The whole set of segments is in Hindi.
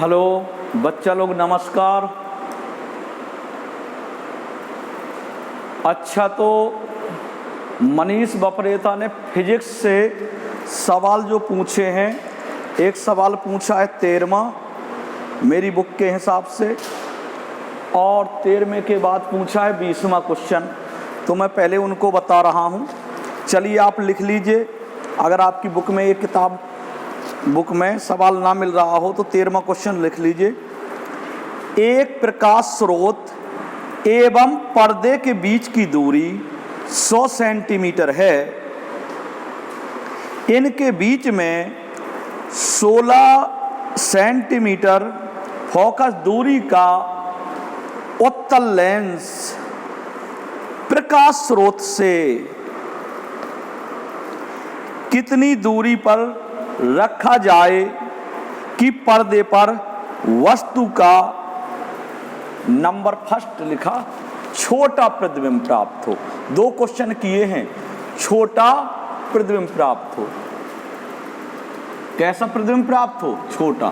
हेलो बच्चा लोग, नमस्कार। अच्छा, तो मनीष बपरेता ने फिजिक्स से सवाल जो पूछे हैं, एक सवाल पूछा है 13वां मेरी बुक के हिसाब से, और 13वें के बाद पूछा है 20वां क्वेश्चन। तो मैं पहले उनको बता रहा हूँ, चलिए आप लिख लीजिए। अगर आपकी बुक में एक किताब बुक में सवाल ना मिल रहा हो तो 13वां क्वेश्चन लिख लीजिए। एक प्रकाश स्रोत एवं पर्दे के बीच की दूरी 100 सेंटीमीटर है। इनके बीच में 16 सेंटीमीटर फोकस दूरी का उत्तल लेंस प्रकाश स्रोत से कितनी दूरी पर रखा जाए कि पर्दे पर वस्तु का नंबर फर्स्ट लिखा छोटा प्रतिबिंब प्राप्त हो। दो क्वेश्चन किए हैं, छोटा प्रतिबिंब प्राप्त हो। कैसा प्रतिबिंब प्राप्त हो? छोटा।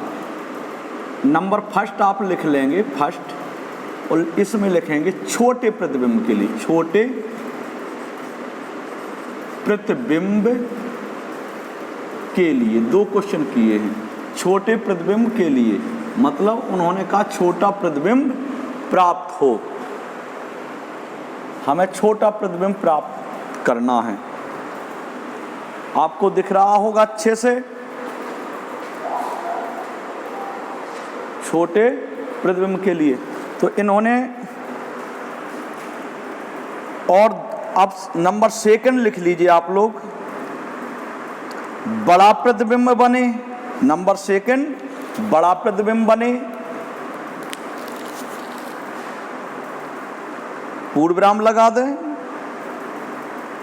नंबर फर्स्ट आप लिख लेंगे फर्स्ट, और इसमें लिखेंगे छोटे प्रतिबिंब के लिए, छोटे प्रतिबिंब के लिए। दो क्वेश्चन किए हैं छोटे प्रतिबिंब के लिए, मतलब उन्होंने कहा छोटा प्रतिबिंब प्राप्त हो, हमें छोटा प्रतिबिंब प्राप्त करना है। आपको दिख रहा होगा अच्छे से, छोटे प्रतिबिंब के लिए। तो इन्होंने, और अब नंबर सेकंड लिख लीजिए आप लोग, बड़ा प्रतिबिंब बने। नंबर सेकंड, बड़ा प्रतिबिंब बने। पूर्ण विराम लगा दें।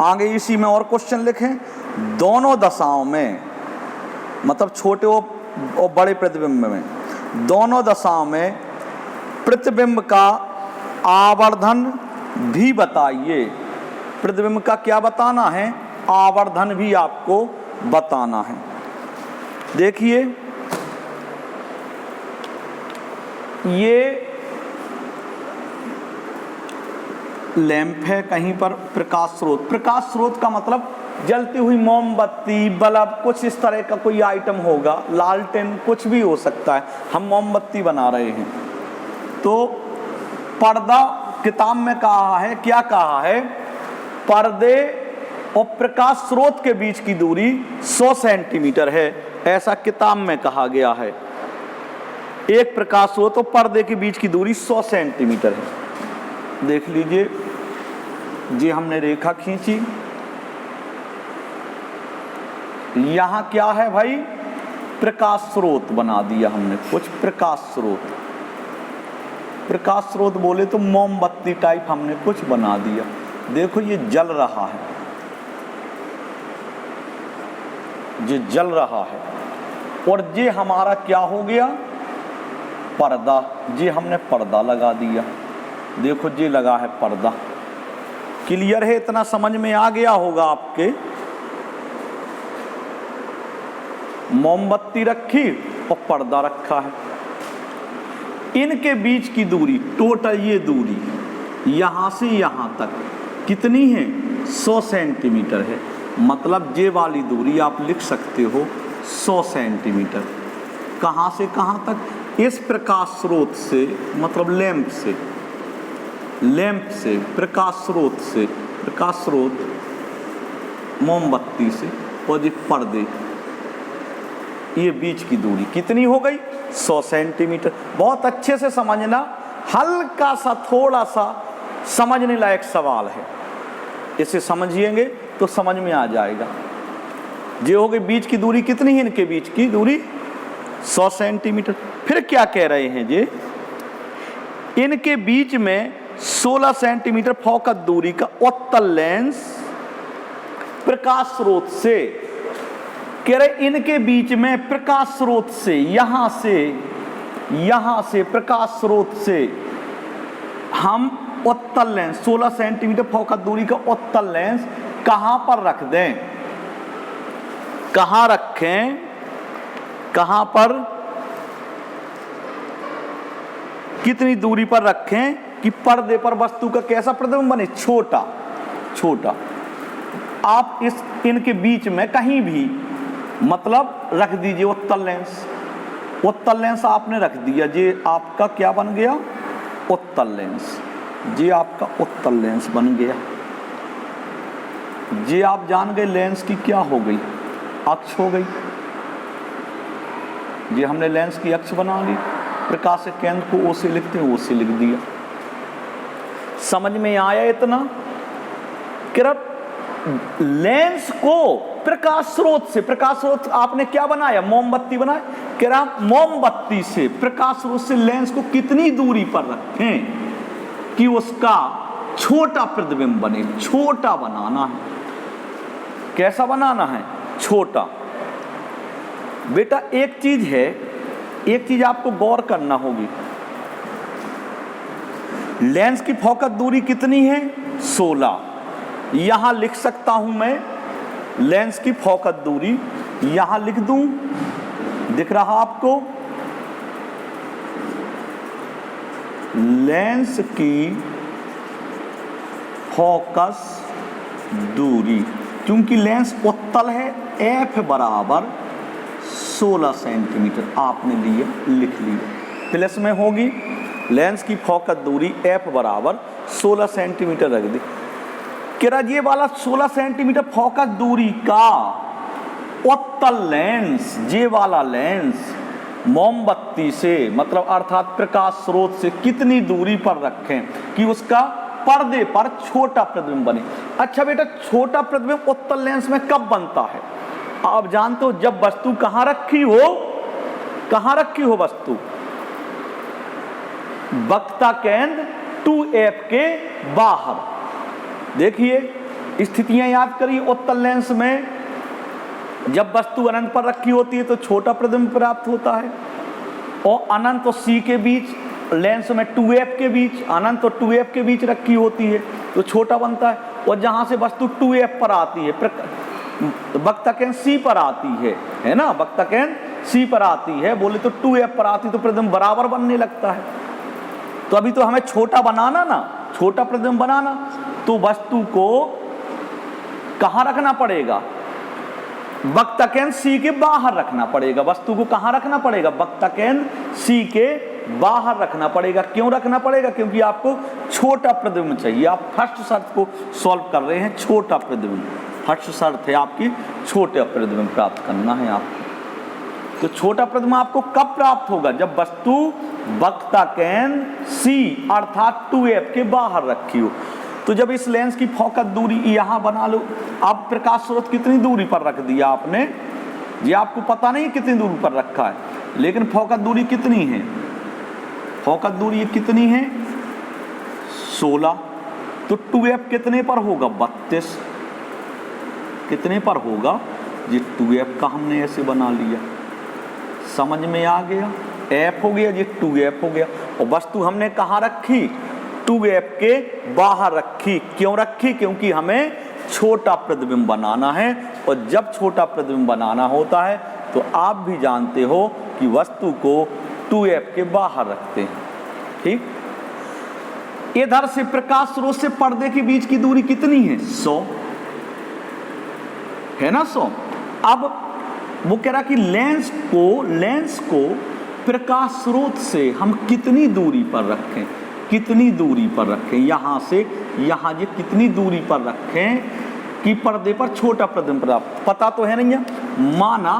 आगे इसी में और क्वेश्चन लिखें, दोनों दशाओं में, मतलब छोटे और बड़े प्रतिबिंब में, दोनों दशाओं में प्रतिबिंब का आवर्धन भी बताइए। प्रतिबिंब का क्या बताना है? आवर्धन भी आपको बताना है। देखिए, ये लैंप है, कहीं पर प्रकाश स्रोत। प्रकाश स्रोत का मतलब जलती हुई मोमबत्ती, बल्ब, कुछ इस तरह का कोई आइटम होगा, लालटेन, कुछ भी हो सकता है। हम मोमबत्ती बना रहे हैं। तो पर्दा, किताब में कहा है, क्या कहा है? पर्दे और प्रकाश स्रोत के बीच की दूरी 100 सेंटीमीटर है, ऐसा किताब में कहा गया है। एक प्रकाश स्रोत और पर्दे के बीच की दूरी 100 सेंटीमीटर है। देख लीजिए, ये हमने रेखा खींची। यहां क्या है भाई? प्रकाश स्रोत बना दिया हमने, कुछ प्रकाश स्रोत। प्रकाश स्रोत बोले तो मोमबत्ती टाइप हमने कुछ बना दिया। देखो, ये जल रहा है, ये जल रहा है, और ये हमारा क्या हो गया? पर्दा। ये हमने पर्दा लगा दिया। देखो, ये लगा है पर्दा। क्लियर है? इतना समझ में आ गया होगा आपके। मोमबत्ती रखी और पर्दा रखा है। इनके बीच की दूरी, टोटल ये दूरी यहां से यहां तक कितनी है? 100 सेंटीमीटर है। मतलब ये वाली दूरी आप लिख सकते हो 100 सेंटीमीटर। कहां से कहां तक? इस प्रकाश स्रोत से, मतलब लैंप से, लैंप से, प्रकाश स्रोत से, प्रकाश स्रोत मोमबत्ती से, और ये पर्दे, ये बीच की दूरी कितनी हो गई? 100 सेंटीमीटर। बहुत अच्छे से समझना, हल्का सा, थोड़ा सा समझने लायक सवाल है। इसे समझिएंगे तो समझ में आ जाएगा। ये हो गई बीच की दूरी। कितनी है इनके बीच की दूरी? 100 सेंटीमीटर। फिर क्या कह रहे हैं ये? इनके बीच में 16 सेंटीमीटर फोकस दूरी का उत्तल लेंस प्रकाश स्रोत से, कह रहे इनके बीच में प्रकाश स्रोत से, यहां से प्रकाश स्रोत से हम उत्तल लेंस 16 सेंटीमीटर फोकस दूरी का उत्तल लेंस कहां पर रख दें? कहां रखें? कहां पर? कितनी दूरी पर रखें कि पर्दे पर वस्तु का कैसा प्रतिबिंब बने, छोटा छोटा। आप इनके बीच में कहीं भी मतलब रख दीजिए उत्तल लेंस। उत्तल लेंस आपने रख दिया, ये आपका क्या बन गया, उत्तल लेंस। ये आपका उत्तल लेंस बन गया। ये आप जान गए लेंस की क्या हो गई, अक्ष हो गई। ये हमने लेंस की अक्ष बना ली। प्रकाश के केंद्र को ओ से लिखते हैं, ओ से लिख दिया। समझ में आया इतना? लेंस को प्रकाश स्रोत से, प्रकाश स्रोत आपने क्या बनाया, मोमबत्ती बनाया। कह रहा मोमबत्ती से प्रकाश स्रोत से लेंस को कितनी दूरी पर रखें कि उसका छोटा प्रतिबिंब बने। छोटा बनाना है। कैसा बनाना है, छोटा। बेटा एक चीज है, एक चीज आपको गौर करना होगी। लेंस की फोकस दूरी कितनी है, 16। यहां लिख सकता हूं मैं लेंस की फोकस दूरी, यहां लिख दूं, दिख रहा आपको, लेंस की फोकस दूरी, क्योंकि लेंस उत्तल है, एफ बराबर 16 सेंटीमीटर आपने लिया, लिख लिया, प्लस में होगी। लेंस की फोकस दूरी एफ बराबर 16 सेंटीमीटर रख दी। कह ये वाला 16 सेंटीमीटर फोकस दूरी का उत्तल लेंस, ये वाला लेंस मोमबत्ती से मतलब अर्थात प्रकाश स्रोत से कितनी दूरी पर रखें कि उसका पर्दे पर छोटा प्रतिबिंब बने। अच्छा बेटा, छोटा प्रतिबिंब उत्तल लेंस में कब बनता है? आप जानते हो, जब वस्तु कहां रखी हो, कहां रखी हो वस्तु, वक्ता केंद्र 2F के बाहर। देखिए स्थितियां याद करिए। उत्तल लेंस में जब वस्तु अनंत पर रखी होती है तो छोटा प्रतिबिंब प्राप्त होता है, और अनंत और C के बीच लेंस में 2F के बीच, अनंत और 2F के बीच रखी होती है तो छोटा बनता है। और जहां से वस्तु 2F पर आती है, वक्ता केंद्र C पर आती है ना, वक्ता केंद्र C पर आती है, बोले तो 2F पर आती तो प्रतिबिंब बराबर बनने लगता है। तो अभी तो हमें छोटा बनाना ना, छोटा प्रतिबिंब बनाना, तो वस्तु को कहां रखना पड़ेगा, वक्ता केंद्र C के बाहर रखना पड़ेगा। वस्तु को कहां रखना पड़ेगा, वक्ता केंद्र C के बाहर रखना पड़ेगा। क्यों रखना पड़ेगा, क्योंकि आपको छोटा प्रतिबिंब चाहिए। आप फर्स्ट शर्त को सॉल्व कर रहे हैं, छोटा प्रतिबिंब। फर्स्ट शर्त है आपकी छोटा प्रतिबिंब प्राप्त करना है आपको। तो छोटा प्रतिबिंब आपको कब प्राप्त होगा, जब वस्तु वक्ता केंद्र C अर्थात 2F के बाहर रखी हो। तो जब इस लेंस की फोकस दूरी यहां बना लो, अब प्रकाश स्रोत कितनी दूरी पर रख दिया आपने, ये आपको पता नहीं कितनी दूरी पर रखा है, लेकिन फोकस दूरी कितनी है, फोकस दूरी कितनी है 16। तो 2F कितने पर होगा, 32। कितने पर होगा, ये 2F का हमने ऐसे बना लिया। समझ में आ गया, F हो गया, ये 2F हो गया। और वस्तु हमने कहाँ रखी, 2F के बाहर रखी। क्यों रखी, क्योंकि हमें छोटा प्रतिबिंब बनाना है, और जब छोटा प्रतिबिंब बनाना होता है तो आप भी जानते हो कि वस्तु को 2F के बाहर रखते हैं। ठीक। इधर से प्रकाश स्रोत से पर्दे के बीच की दूरी कितनी है, 100 है ना, 100। अब वो कह रहा कि लेंस को प्रकाश स्रोत से हम कितनी दूरी पर रखें, कितनी दूरी पर रखें, यहां से यहां ये कितनी दूरी पर रखें कि पर्दे पर छोटा प्रतिबिंब प्राप्त। पता तो है नहीं है, माना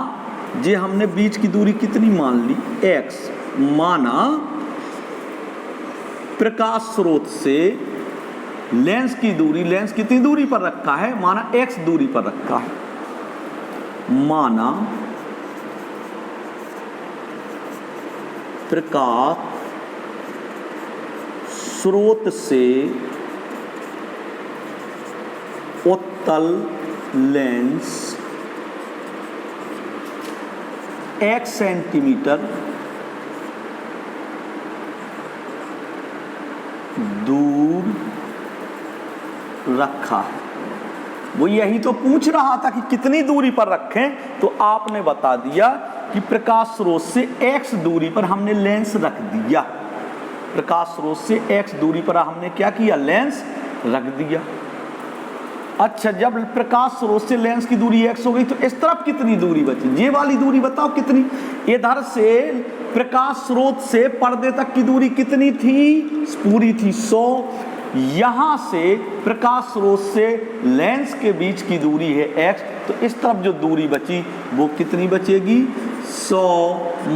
ये हमने बीच की दूरी कितनी मान ली, x। माना प्रकाश स्रोत से लेंस की दूरी, लेंस कितनी दूरी पर रखा है, माना x दूरी पर रखा है। माना प्रकाश स्रोत से उत्तल लेंस 1 सेंटीमीटर दूर रखा है। वो यही तो पूछ रहा था कि कितनी दूरी पर रखें, तो आपने बता दिया कि प्रकाश स्रोत से x दूरी पर हमने लेंस रख दिया। प्रकाश स्रोत से x दूरी पर हमने क्या किया, लेंस रख दिया। अच्छा, जब प्रकाश स्रोत से लेंस की दूरी x हो गई तो इस तरफ कितनी दूरी बची, ये वाली दूरी बताओ कितनी। इधर से प्रकाश स्रोत से पर्दे तक की दूरी कितनी थी, पूरी थी 100। यहाँ से प्रकाश स्रोत से लेंस के बीच की दूरी है x, तो इस तरफ जो दूरी बची वो कितनी बचेगी, 100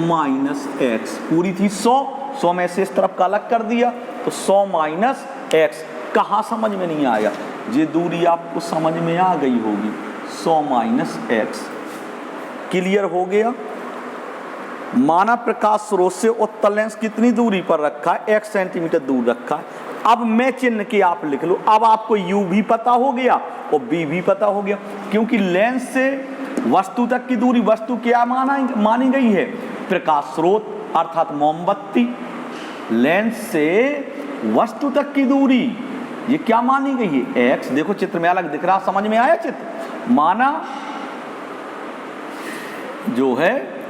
माइनस x। पूरी थी 100 में से इस तरफ का अलग कर दिया तो 100 माइनस x। कहाँ समझ में नहीं आया, ये दूरी आपको समझ में आ गई होगी, 100 माइनस x। क्लियर हो गया। माना प्रकाश स्रोत से उत्तल लेंस कितनी दूरी पर रखा है, 1 सेंटीमीटर दूर रखा है। अब मैं चिन्ह के आप लिख लो, अब आपको u भी पता हो गया और b भी पता हो गया, क्योंकि लेंस से वस्तु तक की दूरी, वस्तु क्या मानी गई है, प्रकाश स्रोत अर्थात मोमबत्ती। लेंस से वस्तु तक की दूरी ये क्या मानी गई है, x। देखो चित्र में अलग दिख रहा, समझ में आया चित्र। माना जो है,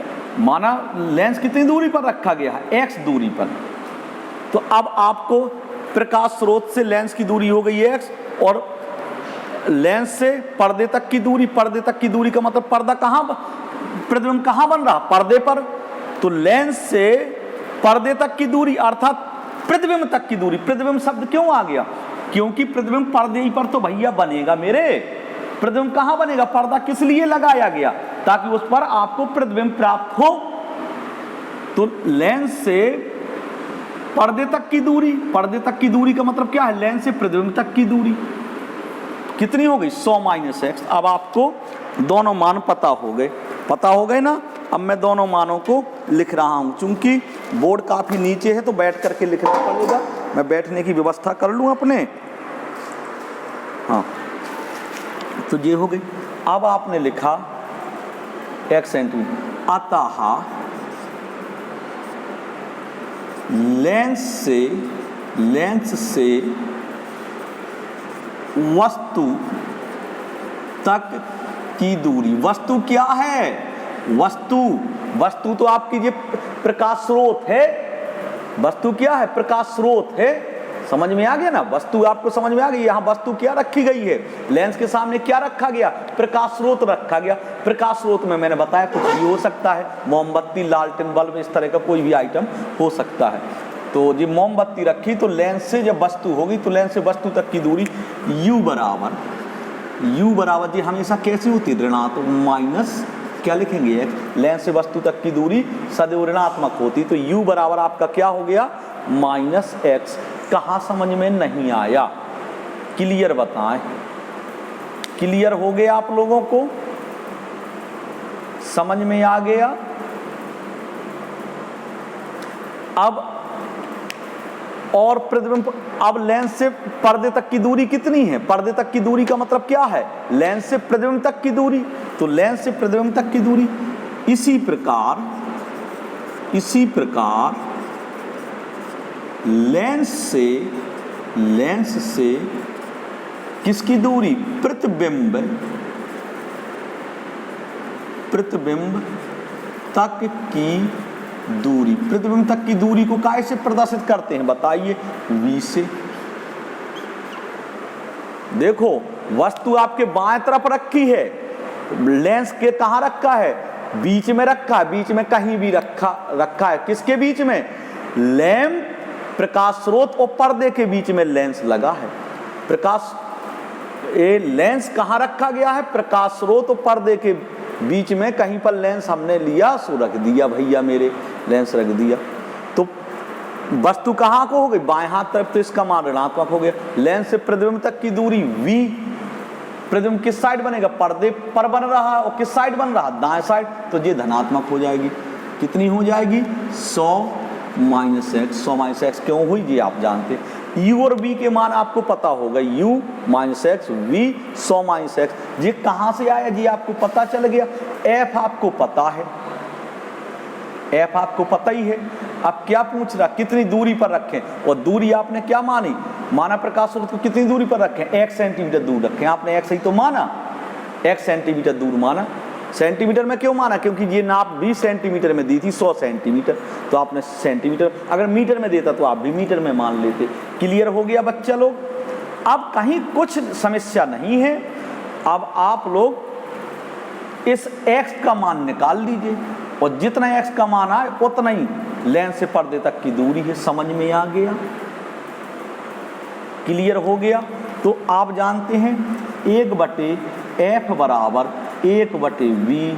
माना लेंस कितनी दूरी पर रखा गया है, x दूरी पर। तो अब आपको प्रकाश स्रोत से लेंस की दूरी हो गई x, और लेंस से पर्दे तक की दूरी, पर्दे तक की दूरी का मतलब पर्दा कहाँ, प्रतिबिंब कहाँ बन रहा, पर्दे पर। तो लेंस से पर्दे तक की दूरी अर्थात प्रतिबिंब तक की दूरी। प्रतिबिंब शब्द क्यों आ गया, क्योंकि प्रतिबिंब पर्दे ही पर तो भैया बनेगा मेरे। प्रतिबिंब कहाँ बनेगा, पर्दा किस लिए लगाया गया, ताकि उस पर आपको प्रतिबिंब प्राप्त हो। तो लेंस से पर्दे तक की दूरी, पर्दे तक की दूरी का मतलब क्या है, लेंस से प्रतिबिंब तक की दूरी कितनी हो गई, 100 माइनस x। अब आपको दोनों मान पता हो गए ना। अब मैं दोनों मानों को लिख रहा हूं, चूंकि बोर्ड काफी नीचे है तो बैठ करके लिखना पड़ेगा। मैं बैठने की व्यवस्था कर लूं अपने, हाँ। तो ये हो गई। अब आपने लिखा 1 सेंटीमीटर, अतः लेंस से वस्तु तक की दूरी, वस्तु क्या है, वस्तु तो आपकी ये प्रकाश स्रोत है। वस्तु क्या है, प्रकाश स्रोत है। समझ में आ गया ना, वस्तु आपको समझ में आ गई। यहाँ वस्तु क्या रखी गई है, लेंस के सामने क्या रखा गया, प्रकाश स्रोत रखा गया। प्रकाश स्रोत में मैंने बताया कुछ भी हो सकता है, मोमबत्ती, लालटेन, बल्ब, इस तरह का कोई भी आइटम हो सकता है। तो ये मोमबत्ती रखी, तो लेंस से जब वस्तु होगी तो लेंस से वस्तु तक की दूरी u बराबर जी हमेशा कैसी होती है, ऋणात्मक, माइनस क्या लिखेंगे, लेंस से वस्तु तक की दूरी सदैव ऋणात्मक होती। तो u बराबर आपका क्या हो गया, माइनस x। कहाँ समझ में नहीं आया, क्लियर बताएं। क्लियर हो गया आप लोगों को, समझ में आ गया। अब और प्रतिबिंब, अब लेंस से पर्दे तक की दूरी कितनी है, पर्दे तक की दूरी का मतलब क्या है, लेंस से प्रतिबिंब तक की दूरी। तो लेंस से प्रतिबिंब तक की दूरी, इसी प्रकार लेंस से किसकी दूरी, प्रतिबिंब तक की दूरी। प्रतिबिंब तक की दूरी को काय से प्रदर्शित करते हैं बताइए, v से। देखो वस्तु आपके बाएं तरफ रखी है, लेंस के कहां रखा है, बीच में रखा है, बीच में कहीं भी रखा है। किसके बीच में, लैंप, प्रकाश स्रोत और पर्दे के बीच में लेंस लगा है। लेंस कहां रखा गया है, प्रकाश स्रोत और पर्दे के बीच में कहीं पर लेंस हमने लिया, सो रख दिया भैया मेरे, लेंस रख दिया। तो वस्तु कहाँ को हो गई, बाएं हाथ तरफ, तो इसका मान ऋणात्मक हो गया। लेंस से प्रतिबिंब तक की दूरी v, प्रतिबिंब किस साइड बनेगा, पर्दे पर बन रहा है, और किस साइड बन रहा, दाएं साइड, तो ये धनात्मक हो जाएगी। कितनी हो जाएगी, 100 माइनस एक्स। 100 माइनस एक्स क्यों हुई ये आप जानते हैं। u और v के मान आपको पता होगा, u minus x, v 100 minus x. ये कहाँ से आया जी आपको पता चल गया। f आपको पता है, f आपको पता ही है। अब क्या पूछ रहा, कितनी दूरी पर रखें, और दूरी आपने क्या मानी, माना प्रकाश स्रोत को कितनी दूरी पर रखें, 1 सेंटीमीटर दूर रखें। आपने x ही तो माना, 1 सेंटीमीटर दूर माना। सेंटीमीटर में क्यों माना, क्योंकि ये नाप 20 सेंटीमीटर में दी थी, 100 सेंटीमीटर, तो आपने सेंटीमीटर, अगर मीटर में देता तो आप भी मीटर में मान लेते। क्लियर हो गया बच्चा लोग? अब कहीं कुछ समस्या नहीं है। अब आप लोग इस x का मान निकाल लीजिए और जितना x का मान आए उतना ही लेंस से पर्दे तक की दूरी है। समझ में आ गया? क्लियर हो गया? तो आप जानते हैं 1/f बराबर 1/v,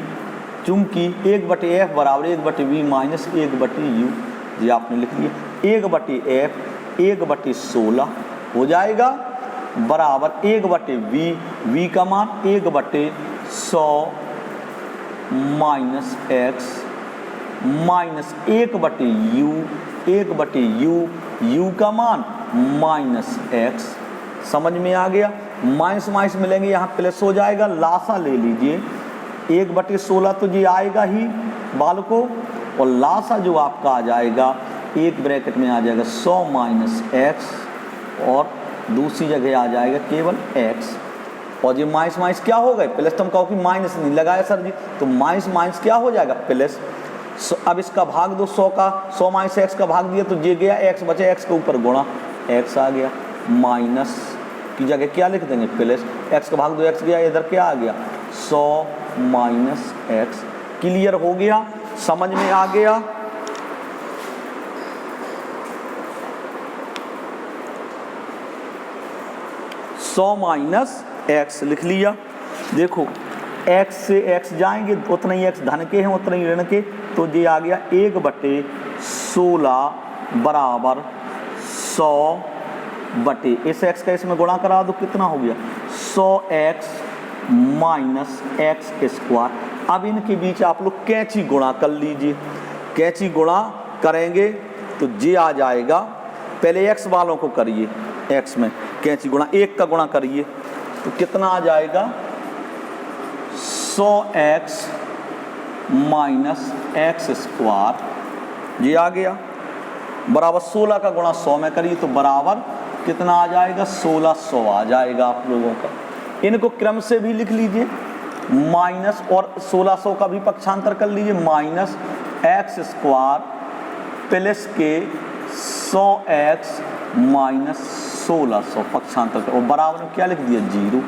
चूंकि 1/f बराबर 1/v माइनस 1/u, ये आपने लिख लिया। 1/f 1/16 हो जाएगा बराबर 1/v, v का मान 1/100 minus x minus 1/u, 1/u, u का मान माइनस x। समझ में आ गया? माइनस माइनस मिलेंगे, यहाँ प्लस हो जाएगा। लासा ले लीजिए, 1/16 तो ये आएगा ही बालकों, और लासा जो आपका आ जाएगा एक ब्रैकेट में आ जाएगा 100 माइनस x और दूसरी जगह आ जाएगा केवल x। और ये माइनस माइनस क्या हो गए प्लस, तुम कहो कि माइनस नहीं लगाया सर जी, तो माइनस माइनस क्या हो जाएगा प्लस। अब इसका भाग दो 100 का, 100 माइनस x का भाग दिया तो ये गया x बचे, x के ऊपर गुणा x आ गया, माइनस की जगह क्या लिख देंगे प्लस, x का भाग दो x गया, इधर क्या आ गया 100 माइनस x। क्लियर हो गया? समझ में आ गया? सौ माइनस x लिख लिया। देखो x से x जाएंगे उतना ही x धन के हैं उतना ही ऋण के, तो ये आ गया 1/16 बराबर 100 इस x का इसमें गुणा करा दो, कितना हो गया 100x माइनस x²। अब इनके बीच आप लोग कैंची गुणा कर लीजिए। कैंची गुणा करेंगे तो ये आ जाएगा, पहले x वालों को करिए, x में कैंची गुणा 1 का गुणा करिए तो कितना आ जाएगा 100x माइनस x², ये आ गया बराबर 16 का गुणा 100 में करिए तो बराबर कितना आ जाएगा 1600 आ जाएगा आप लोगों का। इनको क्रम से भी लिख लीजिए, माइनस और 1600 का भी पक्षांतर कर लीजिए, माइनस x² प्लस के 100x माइनस 1600 पक्षांतर और बराबर में क्या लिख दिया 0।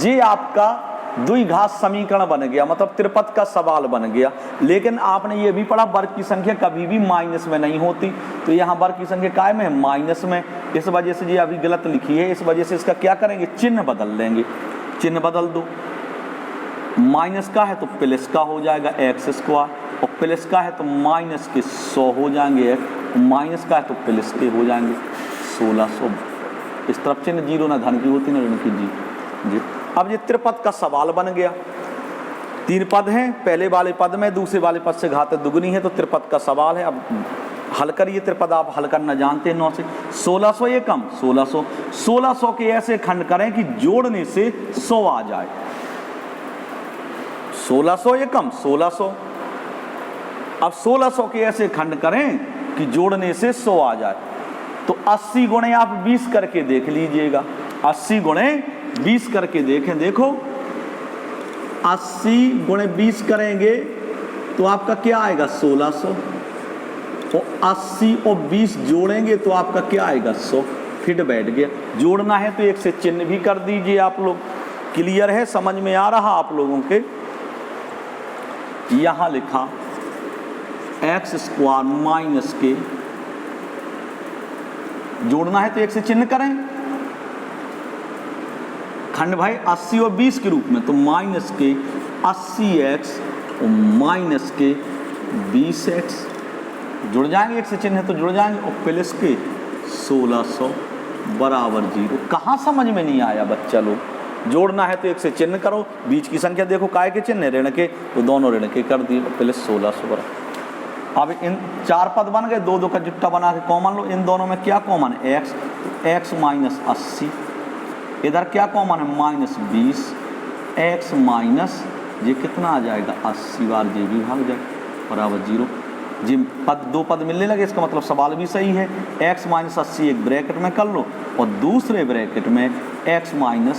ये आपका द्विघात समीकरण बन गया, मतलब त्रिपद का सवाल बन गया। लेकिन आपने ये भी पढ़ा वर्ग की संख्या कभी भी माइनस में नहीं होती, तो यहाँ वर्ग की संख्या काय में है माइनस में, इस वजह से ये अभी गलत लिखी है, इस वजह से इसका क्या करेंगे चिन्ह बदल लेंगे। चिन्ह बदल दो, माइनस का है तो प्लस का हो जाएगा x² और प्लस का है तो माइनस के 100 हो जाएंगे, माइनस का है तो प्लस के हो जाएंगे 1600। इस तरफ चिन्ह जीरो ना धन की होती ना ऋण की जी। अब ये त्रिपद का सवाल बन गया। 3 पद हैं, पहले वाले पद में दूसरे वाले पद से घात दुगनी है, तो त्रिपद का सवाल है। अब हल करिए त्रिपद, आप हल करना जानते हैं 9 से। 1600 ये कम 1600 के ऐसे खंड करें कि जोड़ने से 100 आ जाए। 1600 ये कम 1600, अब 1600 के ऐसे खंड करें कि जोड़ने से 100 आ जाए, तो 80 गुणे आप 20 करके देख लीजिएगा। 80 गुणे 20 करके देखें, देखो 80 गुणे 20 करेंगे तो आपका क्या आएगा 1600, तो 80 और 20 जोड़ेंगे तो आपका क्या आएगा 100। फिट बैठ गया। जोड़ना है तो एक से चिन्ह भी कर दीजिए आप लोग। क्लियर है? समझ में आ रहा आप लोगों के? यहां लिखा x² माइनस के, जोड़ना है तो एक से चिन्ह करें, खंड भाई 80 और 20 के रूप में, तो माइनस के 80x और माइनस के 20x जुड़ जाएंगे, एक से चिन्ह है तो जुड़ जाएंगे, और प्लस के 1600 बराबर 0। कहाँ समझ में नहीं आया बच्चा लोग? जोड़ना है तो एक से चिन्ह करो, बीच की संख्या देखो काय के चिन्ह है ऋण के, तो दोनों ऋण के कर दिए, प्लस 1600 बराबर। अब इन 4 पद बन गए, 2 का जुट्टा बना के कॉमन लो। इन दोनों में क्या कॉमन है x, तो x माइनस 80, इधर क्या कॉमन है माइनस 20, x माइनस ये कितना आ जाएगा 80 बार ये भी भाग जाए बराबर 0। जी पद 2 पद मिलने लगे, इसका मतलब सवाल भी सही है। x माइनस 80 एक ब्रैकेट में कर लो और दूसरे ब्रैकेट में x माइनस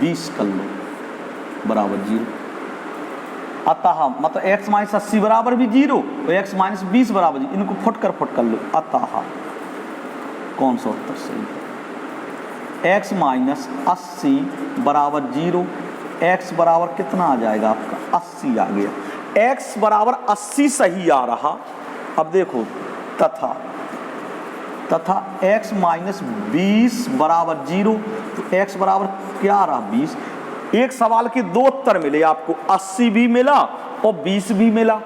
20 कर लो बराबर 0। अतः मतलब x माइनस 80 बराबर भी 0 और x माइनस 20 बराबर 0, इनको फुट कर लो। अतः कौन सा उत्तर सही है? x माइनस 80 बराबर 0, x बराबर कितना आ जाएगा आपका 80 आ गया। x बराबर 80 सही आ रहा। अब देखो तथा x माइनस 20 बराबर 0, तो x बराबर क्या आ रहा 20। एक सवाल के दो उत्तर मिले आपको, 80 भी मिला और 20 भी मिला,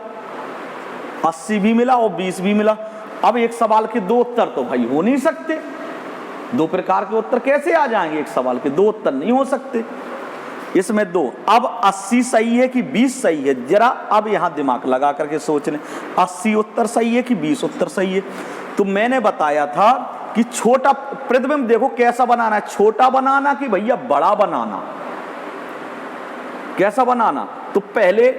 80 भी मिला और 20 भी मिला। अब एक सवाल के दो उत्तर तो भाई हो नहीं सकते, दो प्रकार के उत्तर कैसे आ जाएंगे? एक सवाल के दो उत्तर नहीं हो सकते। इसमें दो, अब 80 सही है कि 20 सही है, जरा अब यहां दिमाग लगा करके सोच लें, 80 उत्तर सही है कि 20 उत्तर सही है। तो मैंने बताया था कि छोटा प्रतिबिंब देखो कैसा बनाना है, छोटा बनाना कि भैया बड़ा बनाना, कैसा बनाना? तो पहले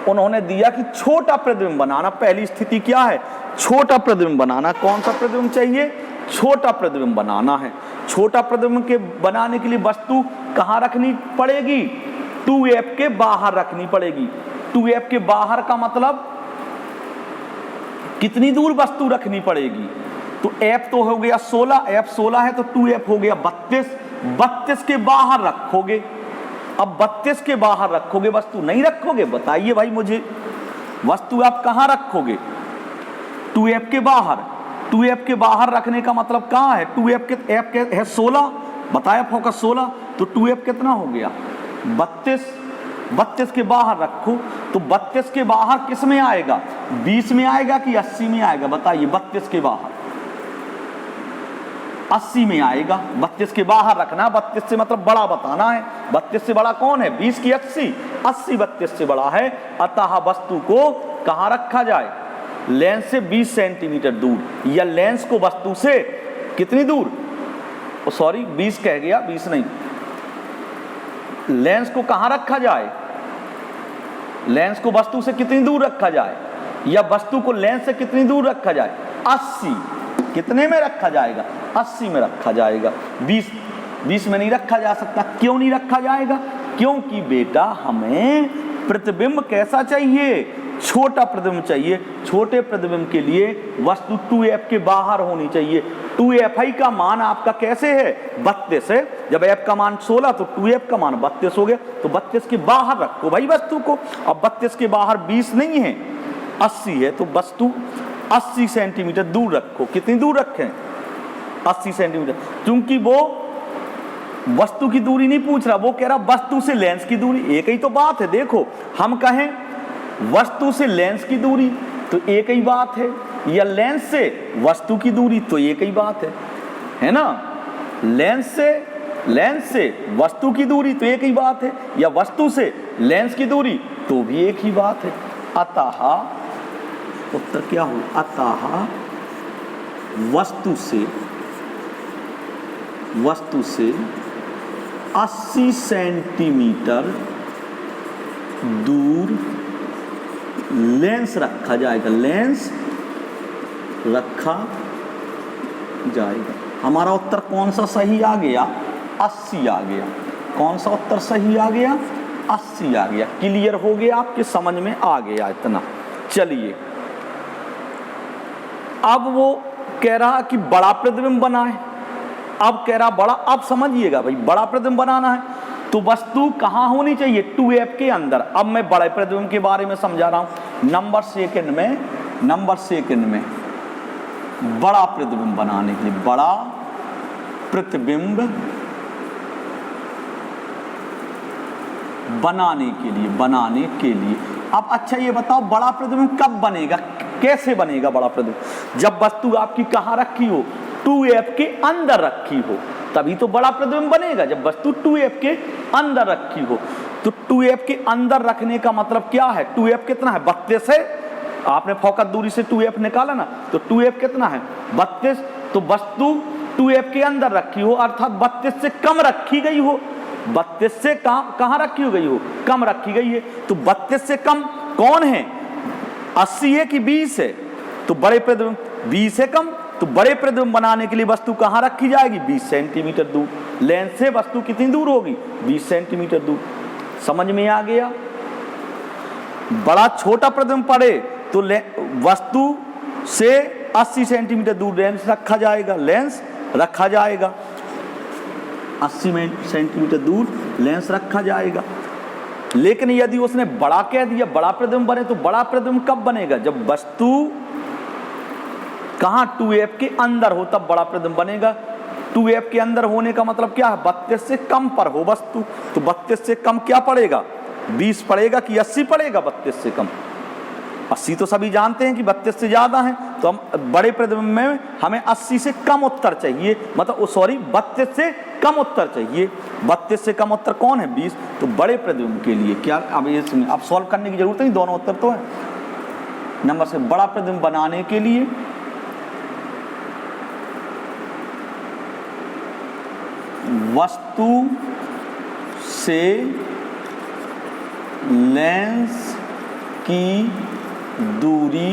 उन्होंने दिया कि छोटा प्रतिबिंब बनाना। पहली स्थिति क्या है? छोटा प्रतिबिंब बनाना। कौन सा प्रतिबिंब चाहिए? छोटा प्रतिबिंब बनाना है। छोटा प्रतिबिंब के बनाने के लिए वस्तु कहाँ रखनी पड़ेगी? 2f के बाहर रखनी पड़ेगी। 2f के बाहर का मतलब कितनी दूर वस्तु रखनी पड़ेगी? तो f तो हो गया 16, f 16 है तो 2f हो गया 32, 32 के बाहर रखोगे। अब 32 के बाहर रखोगे, वस्तु नहीं रखोगे? बताइए भाई मुझे, वस्तु आप कहां रखोगे? 2f के बाहर। 2f के बाहर रखने का मतलब कहां है? 2f के f के है 16, बताया फोकस 16, तो 2f कितना हो गया 32, 32 के बाहर रखो। तो 32 के बाहर किस में आएगा? 20 में आएगा कि 80 में आएगा? बताइए। 32 के बाहर 80 में आएगा। 32 के बाहर रखना, 32 से मतलब बड़ा बताना है। 32 से बड़ा कौन है? 20 की 80, 80 32 से बड़ा है। अतः वस्तु को कहां रखा जाए? लेंस से 20 सेंटीमीटर दूर, या लेंस को वस्तु से कितनी दूर? सॉरी 20 कह गया, 20 नहीं। लेंस को कहां रखा जाए? लेंस को वस्तु से कितनी दूर रखा जाए, या वस्तु को लेंस से कितनी दूर रखा जाए? 80। कितने में रखा जाएगा? 80 में रखा जाएगा। 20 में नहीं रखा जा सकता। क्यों नहीं रखा जाएगा? क्योंकि बेटा हमें प्रतिबिंब कैसा चाहिए? छोटा प्रतिबिंब चाहिए। छोटे प्रतिबिंब के लिए वस्तु 2f के बाहर होनी चाहिए। 2fi का मान आपका कैसे है? 32 है। जब f का मान 16 तो 2f का मान 32 हो गया। तो 32 के बाहर रखो भाई वस्तु को। अब 32 के बाहर 20 नहीं है, 80 है, तो वस्तु 80 सेंटीमीटर दूर रखो। कितनी दूर रखें? 80 सेंटीमीटर। क्योंकि वो वस्तु की दूरी नहीं पूछ रहा, वो कह रहा वस्तु से लेंस की दूरी। एक ही तो बात है। देखो हम कहें वस्तु से लेंस की दूरी तो एक ही बात है, या लेंस से वस्तु की दूरी तो एक ही बात है ना? लेंस से वस्तु की दूरी तो एक ही बात है, या वस्तु से लेंस की दूरी तो भी एक ही बात है। अतः उत्तर क्या हो? अतः वस्तु से 80 सेंटीमीटर दूर लेंस रखा जाएगा। लेंस रखा जाएगा। हमारा उत्तर कौन सा सही आ गया? 80 आ गया। कौन सा उत्तर सही आ गया? 80 आ गया। क्लियर हो गया? आपके समझ में आ गया इतना? चलिए, अब वो कह रहा कि बड़ा प्रतिबिंब बनाए। अब कह रहा बड़ा, अब समझिएगा भाई, बड़ा प्रतिबिंब बनाना है तो वस्तु कहाँ होनी चाहिए? 2f के अंदर। अब मैं बड़े प्रतिबिंब के बारे में समझा रहा हूं। नंबर सेकंड में बड़ा प्रतिबिंब बनाने के लिए, बड़ा प्रतिबिंब बनाने के लिए अब अच्छा ये बताओ, बड़ा प्रतिबिंब कब बनेगा? कैसे बनेगा बड़ा प्रतिबिंब? जब वस्तु आपकी कहाँ रखी हो? 2f के अंदर रखी हो, तभी तो बड़ा प्रतिबिंब बनेगा। जब वस्तु 2f के अंदर रखी हो, तो 2f के अंदर रखने का मतलब क्या है? 2f कितना है? 32 है। आपने फोकस दूरी से 2f निकाला ना, तो 2f कितना है? 32। तो वस्तु 2f के अंदर रखी हो, अर्थात 32 से कम रखी गई हो। 32 से कहाँ रखी गई हो? कम रखी गई है। तो 32 से कम कौन है? 80 है कि 20 है? तो बड़े प्रतिबिंब 20 से कम। तो बड़े प्रतिबिंब बनाने के लिए वस्तु कहाँ रखी जाएगी? 20 सेंटीमीटर दूर। लेंस से वस्तु कितनी दूर होगी? 20 सेंटीमीटर दूर। समझ में आ गया? बड़ा छोटा प्रतिबिंब पड़े तो वस्तु से 80 सेंटीमीटर दूर लेंस रखा जाएगा, लेंस रखा जाएगा, 80 सेंटीमीटर दूर लेंस रखा जाएगा। लेकिन यदि उसने बड़ा कह दिया, बड़ा प्रतिबिंब बने, तो बड़ा प्रतिबिंब कब बनेगा? जब वस्तु कहाँ 2f के अंदर हो तब बड़ा प्रतिबिंब बनेगा। 2f के अंदर होने का मतलब क्या है? 32 से कम पर हो वस्तु, तो 32 से कम क्या पड़ेगा? 20 पड़ेगा कि 80 पड़ेगा? 32 से कम। 80 तो सभी जानते हैं कि 32 से ज्यादा है, तो हम बड़े प्रतिबिंब में हमें 80 से कम उत्तर चाहिए, मतलब सॉरी 32 से कम उत्तर चाहिए। 32 से कम उत्तर कौन है? 20। तो बड़े प्रतिबिंब के लिए क्या अब इसमें अब सॉल्व करने की जरूरत नहीं, दोनों उत्तर तो है। नंबर से बड़ा प्रतिबिंब बनाने के लिए वस्तु से लेंस की दूरी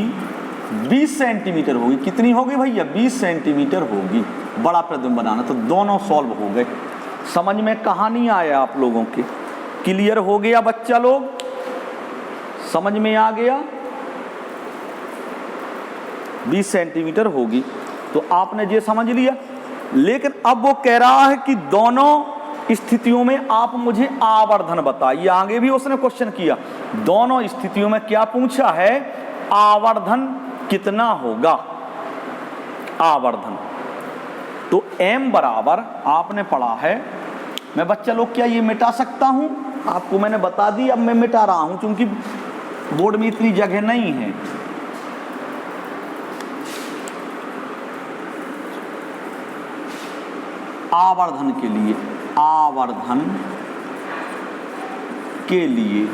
20 सेंटीमीटर होगी। कितनी होगी भैया? 20 सेंटीमीटर होगी बड़ा प्रतिबिंब बनाना। तो दोनों सॉल्व हो गए। समझ में कहानी आया आप लोगों के? क्लियर हो गया बच्चा लोग? समझ में आ गया? 20 सेंटीमीटर होगी तो आपने ये समझ लिया। लेकिन अब वो कह रहा है कि दोनों स्थितियों में आप मुझे आवर्धन बताइए। आगे भी उसने क्वेश्चन किया, दोनों स्थितियों में क्या पूछा है? आवर्धन कितना होगा? आवर्धन तो m बराबर आपने पढ़ा है। मैं बच्चा लोग क्या ये मिटा सकता हूं? आपको मैंने बता दी, अब मैं मिटा रहा हूं क्योंकि बोर्ड में इतनी जगह नहीं है। आवर्धन के लिए, आवर्धन के लिए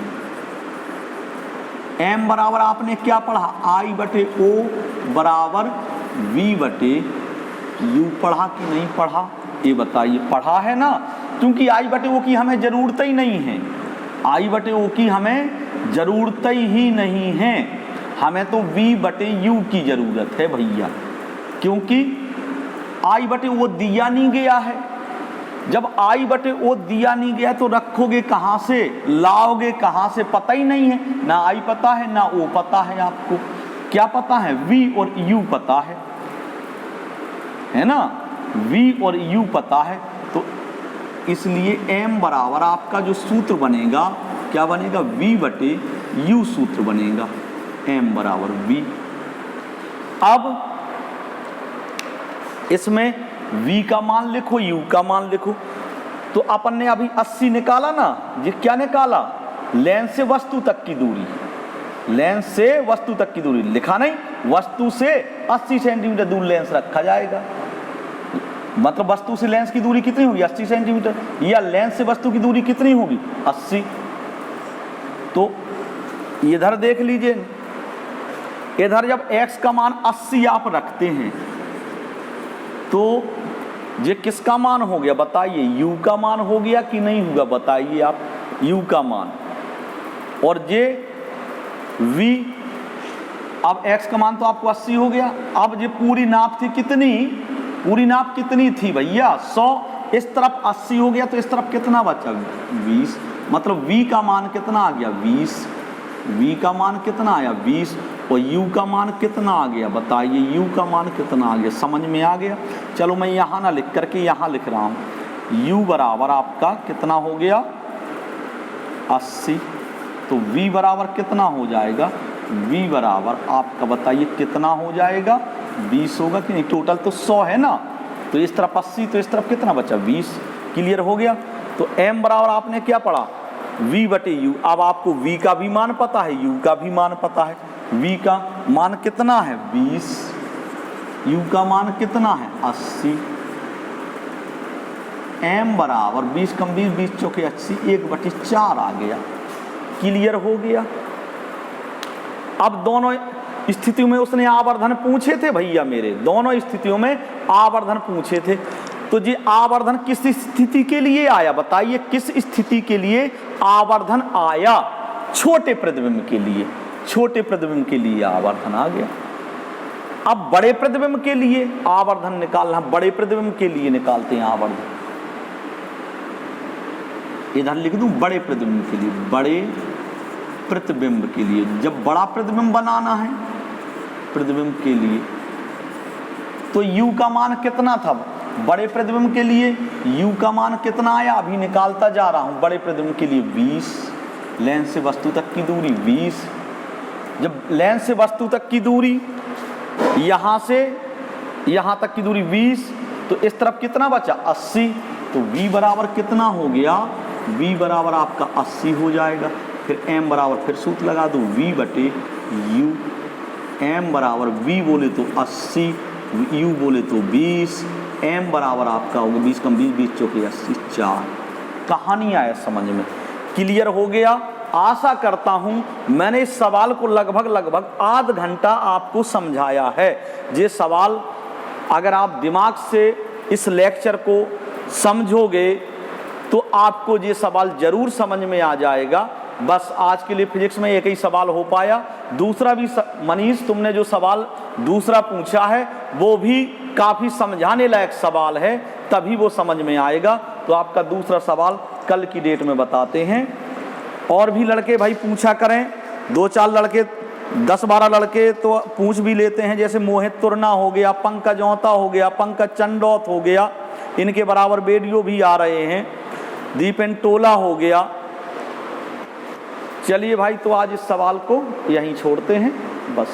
m बराबर आपने क्या पढ़ा? I बटे O बराबर V बटे U। पढ़ा कि नहीं पढ़ा? ये बताइए। पढ़ा है ना? क्योंकि I बटे O की हमें जरूरत ही नहीं है। I बटे O की हमें जरूरत ही नहीं है, हमें तो V बटे U की जरूरत है भैया। क्योंकि I बटे O दिया नहीं गया है। जब I बटे O दिया नहीं गया तो रखोगे कहाँ से, लाओगे कहाँ से? पता ही नहीं है, ना I पता है ना O पता है। आपको क्या पता है? V और U पता है ना? V और U पता है। तो इसलिए m बराबर आपका जो सूत्र बनेगा क्या बनेगा? V बटे U सूत्र बनेगा, m बराबर V। अब इसमें V का मान लिखो, U का मान लिखो। तो अपन ने अभी 80 निकाला ना, ये क्या निकाला? लेंस से वस्तु तक की दूरी, लेंस से वस्तु तक की दूरी लिखा नहीं, वस्तु से 80 सेंटीमीटर दूर लेंस रखा जाएगा। मतलब वस्तु से लेंस की दूरी कितनी होगी? 80 सेंटीमीटर। या लेंस से वस्तु की दूरी कितनी होगी? 80। तो इधर देख लीजिए, इधर जब x का मान 80 आप रखते हैं तो ये किसका मान हो गया बताइए? u का मान हो गया कि नहीं होगा? बताइए आप। u का मान। और ये v, अब x का मान तो आपको 80 हो गया। अब ये पूरी नाप थी कितनी? पूरी नाप कितनी थी भैया? 100। इस तरफ 80 हो गया तो इस तरफ कितना बचा? 20। मतलब v का मान कितना आ गया? 20। v का मान कितना आया? 20। और u का मान कितना आ गया? बताइए u का मान कितना आ गया? समझ में आ गया? चलो मैं यहाँ ना लिख करके यहाँ लिख रहा हूँ। u बराबर आपका कितना हो गया? 80। तो v बराबर कितना हो जाएगा? v बराबर आपका बताइए कितना हो जाएगा? 20 होगा कि नहीं? टोटल तो 100 है ना, तो इस तरफ 80 तो इस तरफ कितना बचा? 20। क्लियर हो गया? तो m बराबर आपने क्या पढ़ा? v बटे u। अब आपको v का भी मान पता है, u का भी मान पता है। v का मान कितना है? 20। u का मान कितना है? 80। m बराबर 20 कम 20, 20 चौके 80, 1/4 आ गया। क्लियर हो गया? अब दोनों स्थितियों में उसने आवर्धन पूछे थे भैया मेरे, दोनों स्थितियों में आवर्धन पूछे थे। तो ये आवर्धन किस स्थिति के लिए आया? बताइए किस स्थिति के लिए आवर्धन आया? छोटे प्रतिबिंब के लिए, छोटे प्रतिबिंब के लिए आवर्धन आ गया। अब बड़े प्रतिबिंब के लिए आवर्धन निकालना, बड़े प्रतिबिंब के लिए निकालते हैं आवर्धन। इधर लिख दूं बड़े प्रतिबिंब के लिए, बड़े प्रतिबिंब के लिए, जब बड़ा प्रतिबिंब बनाना है प्रतिबिंब के लिए तो u का मान कितना था बड़े प्रतिबिंब के लिए? u का मान कितना आया? अभी निकालता जा रहा हूं। बड़े प्रतिबिंब के लिए 20, लेंस से वस्तु तक की दूरी 20। जब लेंस से वस्तु तक की दूरी यहां से यहां तक की दूरी 20, तो इस तरफ कितना बचा? 80। तो v बराबर कितना हो गया? v बराबर आपका 80 हो जाएगा। फिर m बराबर, फिर सूत्र लगा दो, v बटे u। m बराबर v बोले तो 80, u बोले तो 20, m बराबर आपका होगा 20 कम 20, 20 चौके 80, 4। कहानी आया समझ में? क्लियर हो गया? आशा करता हूं मैंने इस सवाल को लगभग आध घंटा आपको समझाया है। ये सवाल अगर आप दिमाग से इस लेक्चर को समझोगे तो आपको ये सवाल जरूर समझ में आ जाएगा। बस आज के लिए फिजिक्स में एक ही सवाल हो पाया। दूसरा भी मनीष तुमने जो सवाल दूसरा पूछा है वो भी काफ़ी समझाने लायक सवाल है, तभी वो समझ में आएगा। तो आपका दूसरा सवाल कल की डेट में बताते हैं। और भी लड़के भाई पूछा करें, 2-4 लड़के 10-12 लड़के तो पूछ भी लेते हैं, जैसे मोहित तुरना हो गया, पंकज औता हो गया, पंकज चंडौत हो गया, इनके बराबर वीडियो भी आ रहे हैं, दीपेन टोला हो गया। चलिए भाई, तो आज इस सवाल को यहीं छोड़ते हैं बस।